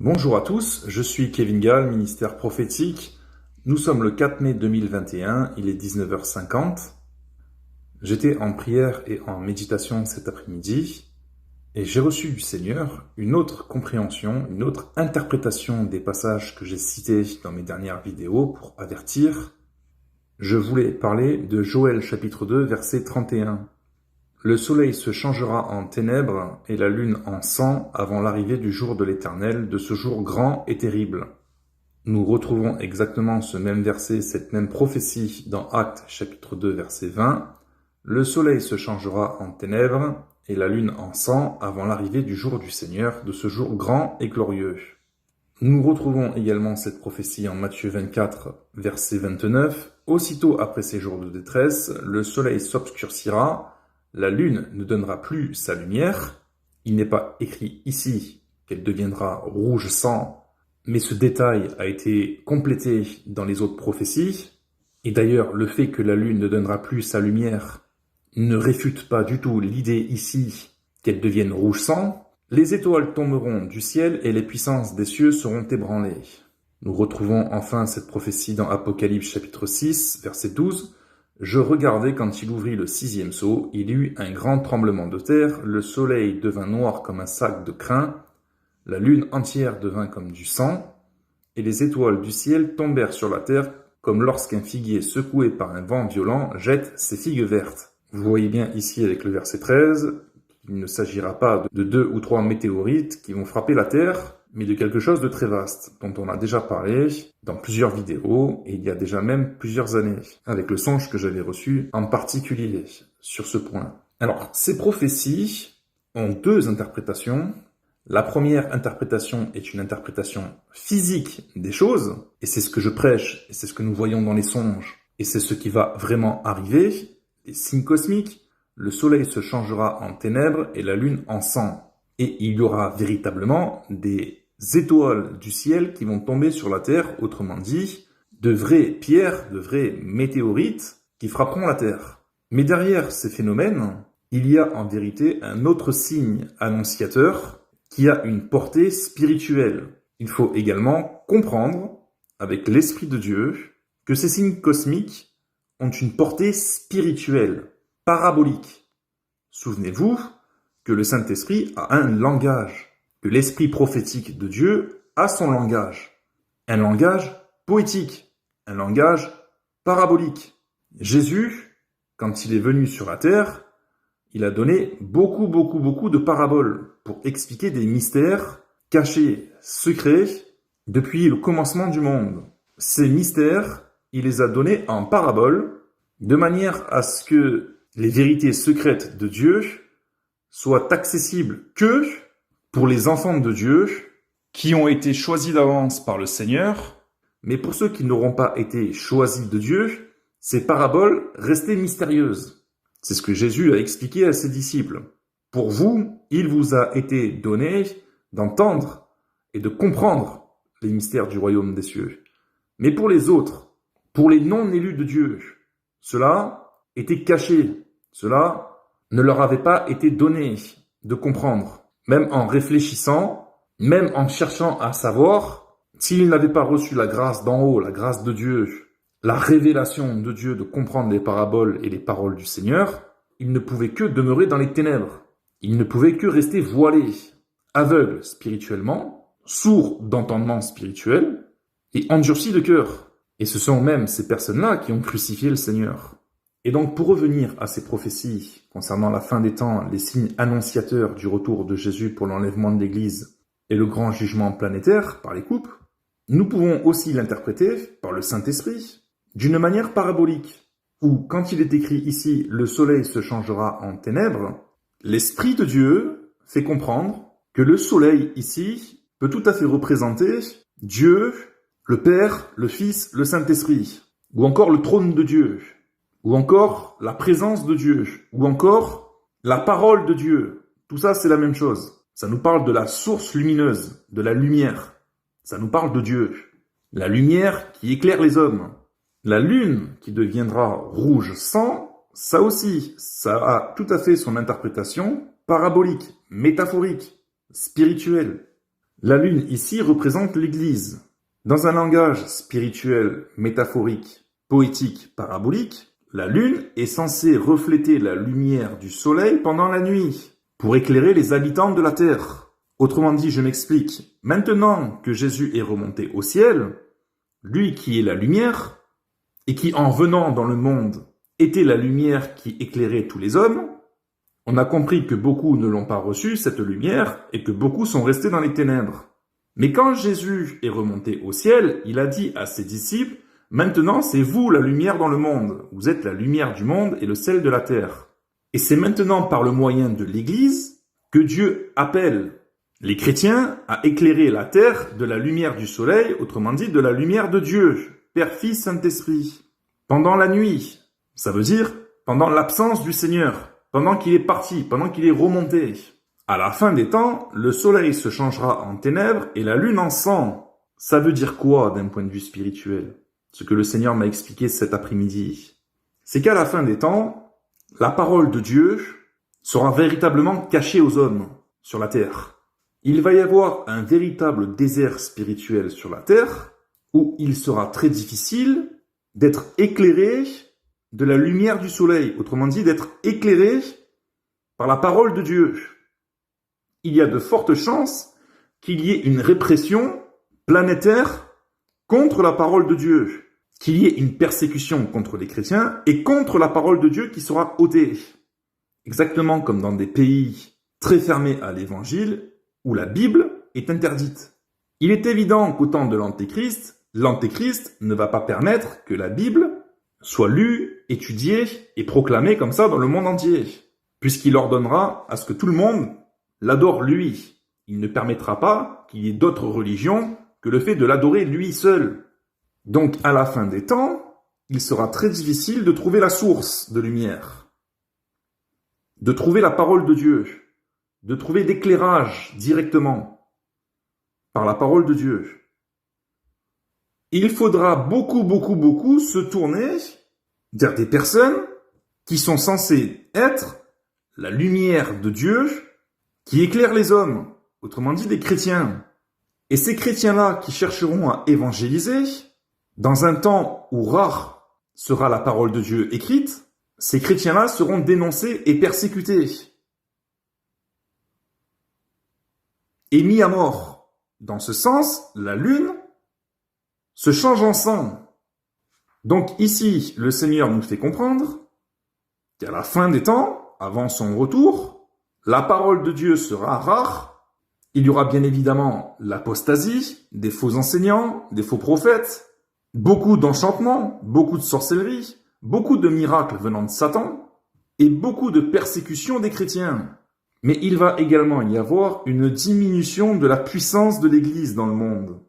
Bonjour à tous, je suis Kevin Gall, ministère prophétique. Nous sommes le 4 mai 2021, il est 19h50. J'étais en prière et en méditation cet après-midi et j'ai reçu du Seigneur une autre compréhension, une autre interprétation des passages que j'ai cités dans mes dernières vidéos pour avertir. Je voulais parler de Joël chapitre 2 verset 31. Le soleil se changera en ténèbres et la lune en sang avant l'arrivée du jour de l'Éternel, de ce jour grand et terrible. Nous retrouvons exactement ce même verset, cette même prophétie dans Actes chapitre 2 verset 20. Le soleil se changera en ténèbres et la lune en sang avant l'arrivée du jour du Seigneur, de ce jour grand et glorieux. Nous retrouvons également cette prophétie en Matthieu 24 verset 29. Aussitôt après ces jours de détresse, le soleil s'obscurcira, la lune ne donnera plus sa lumière. Il n'est pas écrit ici qu'elle deviendra rouge sang, mais ce détail a été complété dans les autres prophéties. Et d'ailleurs, le fait que la lune ne donnera plus sa lumière ne réfute pas du tout l'idée ici qu'elle devienne rouge sang. Les étoiles tomberont du ciel et les puissances des cieux seront ébranlées. Nous retrouvons enfin cette prophétie dans Apocalypse chapitre 6, verset 12. Je regardai quand il ouvrit le 6e sceau, il y eut un grand tremblement de terre, le soleil devint noir comme un sac de crin, la lune entière devint comme du sang, et les étoiles du ciel tombèrent sur la terre comme lorsqu'un figuier secoué par un vent violent jette ses figues vertes. Vous voyez bien ici avec le verset 13, qu'il ne s'agira pas de 2 ou 3 météorites qui vont frapper la terre, mais de quelque chose de très vaste, dont on a déjà parlé dans plusieurs vidéos, et il y a déjà même plusieurs années, avec le songe que j'avais reçu en particulier sur ce point. Alors, ces prophéties ont 2 interprétations. La première interprétation est une interprétation physique des choses, et c'est ce que je prêche, et c'est ce que nous voyons dans les songes, et c'est ce qui va vraiment arriver, les signes cosmiques. Le soleil se changera en ténèbres et la lune en sang. Et il y aura véritablement des étoiles du ciel qui vont tomber sur la terre, autrement dit, de vraies pierres, de vrais météorites qui frapperont la terre. Mais derrière ces phénomènes, il y a en vérité un autre signe annonciateur qui a une portée spirituelle. Il faut également comprendre, avec l'Esprit de Dieu, que ces signes cosmiques ont une portée spirituelle, parabolique. Souvenez-vous que le Saint-Esprit a un langage, que l'Esprit prophétique de Dieu a son langage. Un langage poétique, un langage parabolique. Jésus, quand il est venu sur la terre, il a donné beaucoup de paraboles pour expliquer des mystères cachés, secrets, depuis le commencement du monde. Ces mystères, il les a donnés en paraboles, de manière à ce que les vérités secrètes de Dieu soient accessibles que pour les enfants de Dieu qui ont été choisis d'avance par le Seigneur, mais pour ceux qui n'auront pas été choisis de Dieu, ces paraboles restaient mystérieuses. C'est ce que Jésus a expliqué à ses disciples. Pour vous, il vous a été donné d'entendre et de comprendre les mystères du royaume des cieux. Mais pour les autres, pour les non-élus de Dieu, cela était caché, cela ne leur avait pas été donné de comprendre, même en réfléchissant, même en cherchant à savoir, s'ils n'avaient pas reçu la grâce d'en haut, la grâce de Dieu, la révélation de Dieu de comprendre les paraboles et les paroles du Seigneur, ils ne pouvaient que demeurer dans les ténèbres. Ils ne pouvaient que rester voilés, aveugles spirituellement, sourds d'entendement spirituel et endurcis de cœur. Et ce sont même ces personnes-là qui ont crucifié le Seigneur. Et donc, pour revenir à ces prophéties concernant la fin des temps, les signes annonciateurs du retour de Jésus pour l'enlèvement de l'Église et le grand jugement planétaire par les couples, nous pouvons aussi l'interpréter par le Saint-Esprit d'une manière parabolique, où quand il est écrit ici « le soleil se changera en ténèbres », l'Esprit de Dieu fait comprendre que le soleil ici peut tout à fait représenter Dieu, le Père, le Fils, le Saint-Esprit, ou encore le trône de Dieu, ou encore la présence de Dieu, ou encore la parole de Dieu. Tout ça, c'est la même chose. Ça nous parle de la source lumineuse, de la lumière. Ça nous parle de Dieu. La lumière qui éclaire les hommes. La lune qui deviendra rouge sang, ça aussi, ça a tout à fait son interprétation parabolique, métaphorique, spirituelle. La lune ici représente l'Église. Dans un langage spirituel, métaphorique, poétique, parabolique, la lune est censée refléter la lumière du soleil pendant la nuit, pour éclairer les habitants de la terre. Autrement dit, je m'explique. Maintenant que Jésus est remonté au ciel, lui qui est la lumière, et qui en venant dans le monde était la lumière qui éclairait tous les hommes, on a compris que beaucoup ne l'ont pas reçue, cette lumière, et que beaucoup sont restés dans les ténèbres. Mais quand Jésus est remonté au ciel, il a dit à ses disciples, « Maintenant, c'est vous la lumière dans le monde. Vous êtes la lumière du monde et le sel de la terre. » Et c'est maintenant par le moyen de l'Église que Dieu appelle les chrétiens à éclairer la terre de la lumière du soleil, autrement dit de la lumière de Dieu, Père, Fils, Saint-Esprit. Pendant la nuit, ça veut dire pendant l'absence du Seigneur, pendant qu'il est parti, pendant qu'il est remonté. À la fin des temps, le soleil se changera en ténèbres et la lune en sang. Ça veut dire quoi d'un point de vue spirituel? Ce que le Seigneur m'a expliqué cet après-midi. C'est qu'à la fin des temps, la parole de Dieu sera véritablement cachée aux hommes sur la terre. Il va y avoir un véritable désert spirituel sur la terre où il sera très difficile d'être éclairé de la lumière du soleil, autrement dit d'être éclairé par la parole de Dieu. Il y a de fortes chances qu'il y ait une répression planétaire contre la parole de Dieu, qu'il y ait une persécution contre les chrétiens et contre la parole de Dieu qui sera ôtée. Exactement comme dans des pays très fermés à l'évangile où la Bible est interdite. Il est évident qu'au temps de l'Antéchrist ne va pas permettre que la Bible soit lue, étudiée et proclamée comme ça dans le monde entier, puisqu'il ordonnera à ce que tout le monde l'adore lui. Il ne permettra pas qu'il y ait d'autres religions que le fait de l'adorer lui seul. Donc, à la fin des temps, il sera très difficile de trouver la source de lumière, de trouver la parole de Dieu, de trouver l'éclairage directement par la parole de Dieu. Il faudra beaucoup se tourner vers des personnes qui sont censées être la lumière de Dieu qui éclaire les hommes, autrement dit des chrétiens. Et ces chrétiens-là qui chercheront à évangéliser, dans un temps où rare sera la parole de Dieu écrite, ces chrétiens-là seront dénoncés et persécutés. Et mis à mort. Dans ce sens, la lune se change en sang. Donc ici, le Seigneur nous fait comprendre qu'à la fin des temps, avant son retour, la parole de Dieu sera rare. Il y aura bien évidemment l'apostasie, des faux enseignants, des faux prophètes, beaucoup d'enchantements, beaucoup de sorcellerie, beaucoup de miracles venant de Satan et beaucoup de persécutions des chrétiens. Mais il va également y avoir une diminution de la puissance de l'Église dans le monde.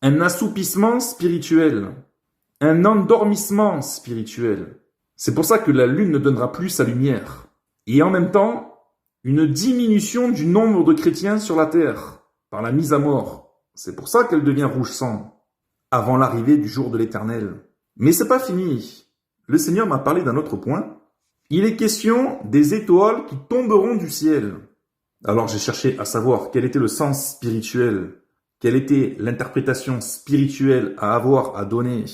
Un assoupissement spirituel, un endormissement spirituel. C'est pour ça que la lune ne donnera plus sa lumière. Et en même temps, une diminution du nombre de chrétiens sur la terre, par la mise à mort. C'est pour ça qu'elle devient rouge sang, avant l'arrivée du jour de l'Éternel. Mais c'est pas fini. Le Seigneur m'a parlé d'un autre point. Il est question des étoiles qui tomberont du ciel. Alors j'ai cherché à savoir quel était le sens spirituel, quelle était l'interprétation spirituelle à avoir à donner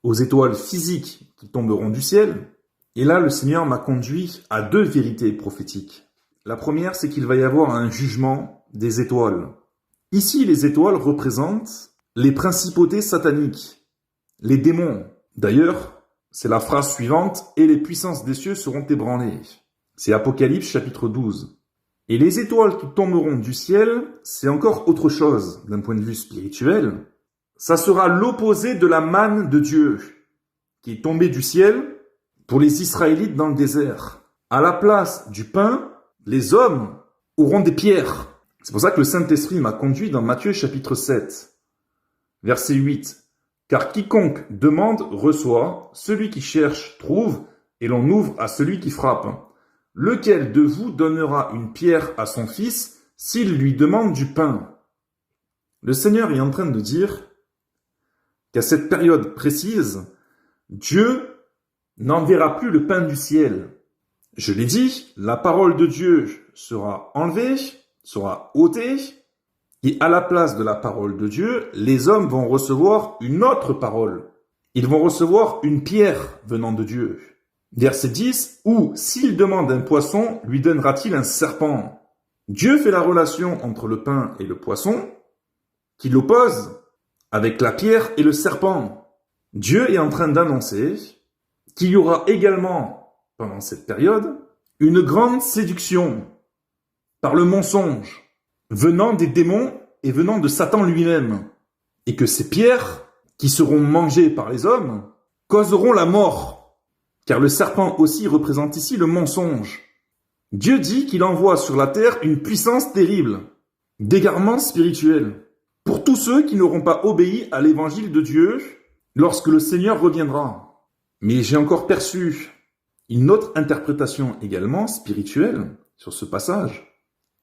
aux étoiles physiques qui tomberont du ciel. Et là, le Seigneur m'a conduit à deux vérités prophétiques. La première, c'est qu'il va y avoir un jugement des étoiles. Ici, les étoiles représentent les principautés sataniques, les démons. D'ailleurs, c'est la phrase suivante, « Et les puissances des cieux seront ébranlées ». C'est Apocalypse chapitre 12. Et les étoiles qui tomberont du ciel, c'est encore autre chose d'un point de vue spirituel. Ça sera l'opposé de la manne de Dieu, qui est tombée du ciel pour les Israélites dans le désert. À la place du pain, les hommes auront des pierres. C'est pour ça que le Saint-Esprit m'a conduit dans Matthieu chapitre 7, verset 8. Car quiconque demande reçoit, celui qui cherche trouve, et l'on ouvre à celui qui frappe. Lequel de vous donnera une pierre à son fils s'il lui demande du pain? Le Seigneur est en train de dire qu'à cette période précise, Dieu n'enverra plus le pain du ciel. Je l'ai dit, la parole de Dieu sera enlevée, sera ôtée, Et à la place de la parole de Dieu, les hommes vont recevoir une autre parole. Ils vont recevoir une pierre venant de Dieu. Verset 10, ou s'il demande un poisson, lui donnera-t-il un serpent? Dieu fait la relation entre le pain et le poisson, qui l'oppose avec la pierre et le serpent. Dieu est en train d'annoncer qu'il y aura également, pendant cette période, une grande séduction par le mensonge, venant des démons et venant de Satan lui-même, et que ces pierres, qui seront mangées par les hommes, causeront la mort, car le serpent aussi représente ici le mensonge. Dieu dit qu'il envoie sur la terre une puissance terrible, d'égarement spirituel, pour tous ceux qui n'auront pas obéi à l'évangile de Dieu lorsque le Seigneur reviendra. Mais j'ai encore perçu une autre interprétation également spirituelle sur ce passage.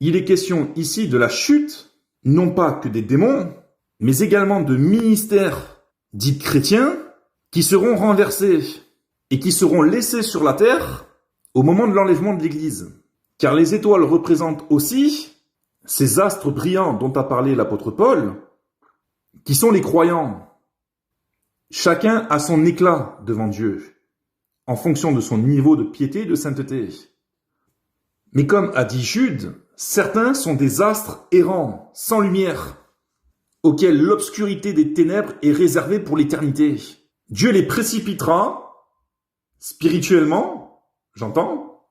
Il est question ici de la chute, non pas que des démons, mais également de ministères dits chrétiens qui seront renversés et qui seront laissés sur la terre au moment de l'enlèvement de l'Église. Car les étoiles représentent aussi ces astres brillants dont a parlé l'apôtre Paul, qui sont les croyants. Chacun a son éclat devant Dieu, en fonction de son niveau de piété et de sainteté. Mais comme a dit Jude, certains sont des astres errants, sans lumière, auxquels l'obscurité des ténèbres est réservée pour l'éternité. Dieu les précipitera, spirituellement, j'entends,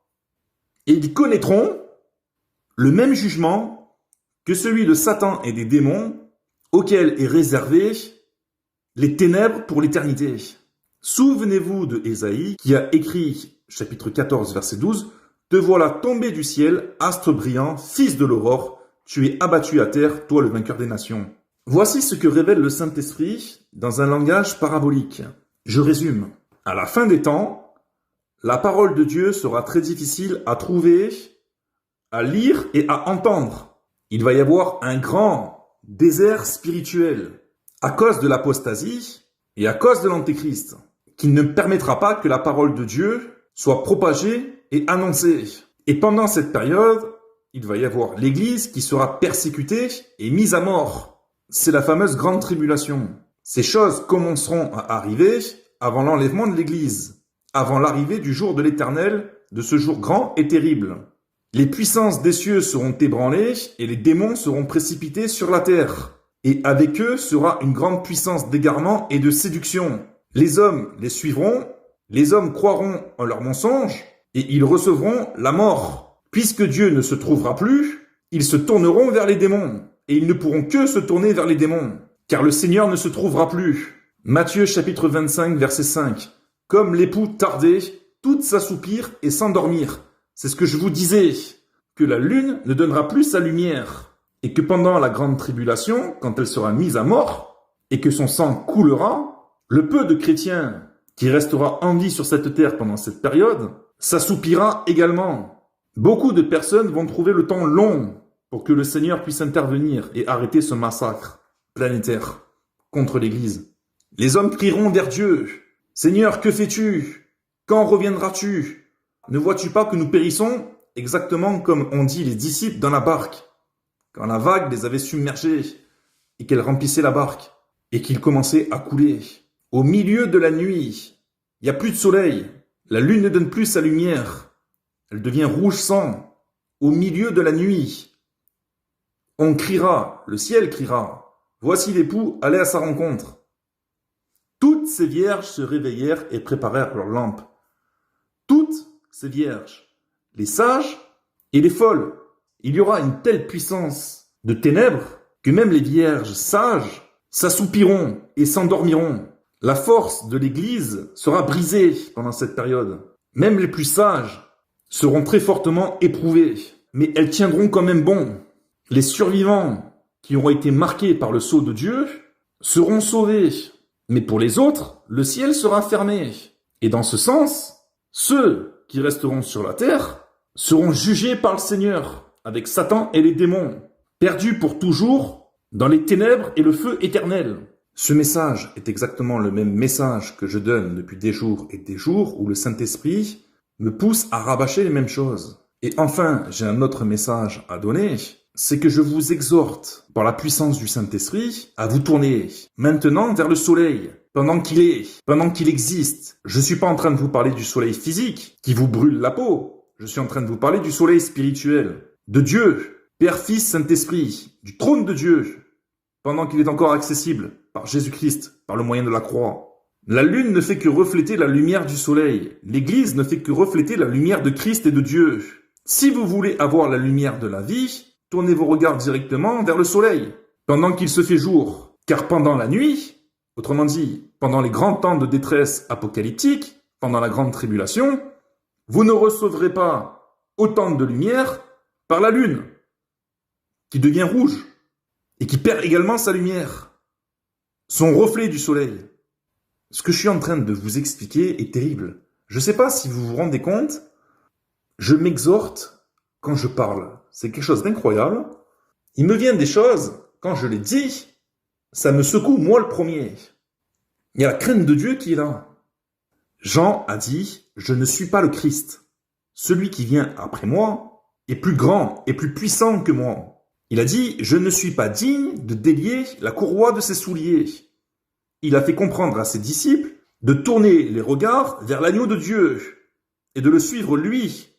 et ils connaîtront le même jugement que celui de Satan et des démons, auquel est réservé les ténèbres pour l'éternité. Souvenez-vous de Ésaïe qui a écrit, chapitre 14, verset 12, « Te voilà tombé du ciel, astre brillant, fils de l'aurore, tu es abattu à terre, toi le vainqueur des nations. » Voici ce que révèle le Saint-Esprit dans un langage parabolique. Je résume. À la fin des temps, la parole de Dieu sera très difficile à trouver, à lire et à entendre. Il va y avoir un grand désert spirituel à cause de l'apostasie et à cause de l'antéchrist, qui ne permettra pas que la parole de Dieu soit propagée et annoncée. Et pendant cette période, il va y avoir l'Église qui sera persécutée et mise à mort. C'est la fameuse grande tribulation. Ces choses commenceront à arriver avant l'enlèvement de l'Église, avant l'arrivée du jour de l'Éternel, de ce jour grand et terrible. Les puissances des cieux seront ébranlées et les démons seront précipités sur la terre. Et avec eux sera une grande puissance d'égarement et de séduction. Les hommes les suivront, les hommes croiront en leurs mensonges et ils recevront la mort. Puisque Dieu ne se trouvera plus, ils se tourneront vers les démons et ils ne pourront que se tourner vers les démons, car le Seigneur ne se trouvera plus. Matthieu chapitre 25 verset 5. Comme l'époux tardait, toutes s'assoupirent et s'endormirent. C'est ce que je vous disais, que la lune ne donnera plus sa lumière, et que pendant la grande tribulation, quand elle sera mise à mort, et que son sang coulera, le peu de chrétiens qui restera en vie sur cette terre pendant cette période, s'assoupira également. Beaucoup de personnes vont trouver le temps long pour que le Seigneur puisse intervenir et arrêter ce massacre planétaire contre l'Église. Les hommes crieront vers Dieu. « Seigneur, que fais-tu? Quand reviendras-tu? Ne vois-tu pas que nous périssons exactement comme ont dit les disciples dans la barque, quand la vague les avait submergés et qu'elle remplissait la barque et qu'il commençait à couler. Au milieu de la nuit, il n'y a plus de soleil, la lune ne donne plus sa lumière, elle devient rouge sang. Au milieu de la nuit, on criera, le ciel criera, voici l'époux, allez à sa rencontre. » Toutes ces vierges se réveillèrent et préparèrent leurs lampes. Toutes ces vierges, les sages et les folles. Il y aura une telle puissance de ténèbres que même les vierges sages s'assoupiront et s'endormiront. La force de l'Église sera brisée pendant cette période. Même les plus sages seront très fortement éprouvés, mais elles tiendront quand même bon. Les survivants qui auront été marqués par le sceau de Dieu seront sauvés. Mais pour les autres, le ciel sera fermé. Et dans ce sens, ceux qui resteront sur la terre seront jugés par le Seigneur, avec Satan et les démons, perdus pour toujours dans les ténèbres et le feu éternel. Ce message est exactement le même message que je donne depuis des jours et des jours, où le Saint-Esprit me pousse à rabâcher les mêmes choses. Et enfin, j'ai un autre message à donner, c'est que je vous exhorte, par la puissance du Saint-Esprit, à vous tourner maintenant vers le soleil, pendant qu'il existe. Je ne suis pas en train de vous parler du soleil physique, qui vous brûle la peau. Je suis en train de vous parler du soleil spirituel, de Dieu, Père, Fils, Saint-Esprit, du trône de Dieu, pendant qu'il est encore accessible par Jésus-Christ, par le moyen de la croix. La lune ne fait que refléter la lumière du soleil. L'Église ne fait que refléter la lumière de Christ et de Dieu. Si vous voulez avoir la lumière de la vie, tournez vos regards directement vers le soleil, pendant qu'il se fait jour. Car pendant la nuit, autrement dit, pendant les grands temps de détresse apocalyptique, pendant la grande tribulation, vous ne recevrez pas autant de lumière par la lune, qui devient rouge, et qui perd également sa lumière, son reflet du soleil. Ce que je suis en train de vous expliquer est terrible. Je ne sais pas si vous vous rendez compte, je m'exhorte quand je parle. C'est quelque chose d'incroyable. Il me vient des choses, quand je les dis, ça me secoue moi le premier. Il y a la crainte de Dieu qui est là. Jean a dit, je ne suis pas le Christ. Celui qui vient après moi est plus grand et plus puissant que moi. Il a dit, je ne suis pas digne de délier la courroie de ses souliers. Il a fait comprendre à ses disciples de tourner les regards vers l'agneau de Dieu et de le suivre lui.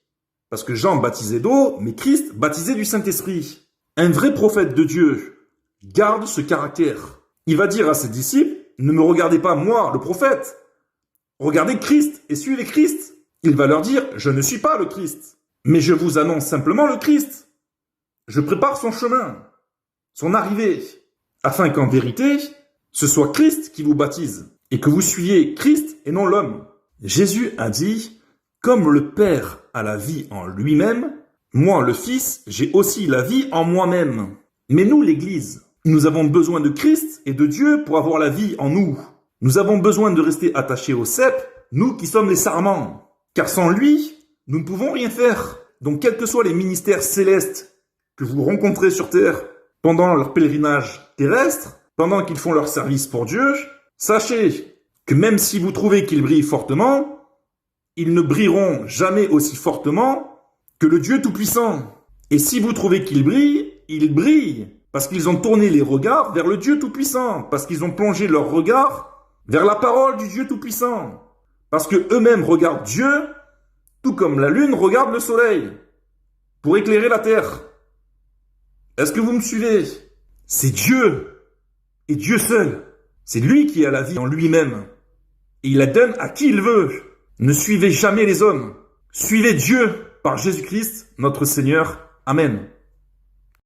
Parce que Jean baptisait d'eau, mais Christ baptisait du Saint-Esprit. Un vrai prophète de Dieu garde ce caractère. Il va dire à ses disciples, ne me regardez pas moi, le prophète. Regardez Christ et suivez Christ. Il va leur dire, je ne suis pas le Christ, mais je vous annonce simplement le Christ. Je prépare son chemin, son arrivée, afin qu'en vérité, ce soit Christ qui vous baptise, et que vous suiviez Christ et non l'homme. Jésus a dit, comme le Père a la vie en lui-même, moi, le Fils, j'ai aussi la vie en moi-même. Mais nous, l'Église, nous avons besoin de Christ et de Dieu pour avoir la vie en nous. Nous avons besoin de rester attachés au cep, nous qui sommes les sarments. Car sans lui, nous ne pouvons rien faire. Donc, quels que soient les ministères célestes que vous rencontrez sur terre pendant leur pèlerinage terrestre, pendant qu'ils font leur service pour Dieu, sachez que même si vous trouvez qu'ils brillent fortement, ils ne brilleront jamais aussi fortement que le Dieu Tout-Puissant. Et si vous trouvez qu'ils brillent parce qu'ils ont tourné les regards vers le Dieu Tout-Puissant, parce qu'ils ont plongé leurs regards vers la parole du Dieu Tout-Puissant, parce que eux-mêmes regardent Dieu, tout comme la lune regarde le soleil, pour éclairer la terre. Est-ce que vous me suivez? C'est Dieu, et Dieu seul. C'est lui qui a la vie en lui-même, et il la donne à qui il veut. Ne suivez jamais les hommes. Suivez Dieu par Jésus-Christ, notre Seigneur. Amen.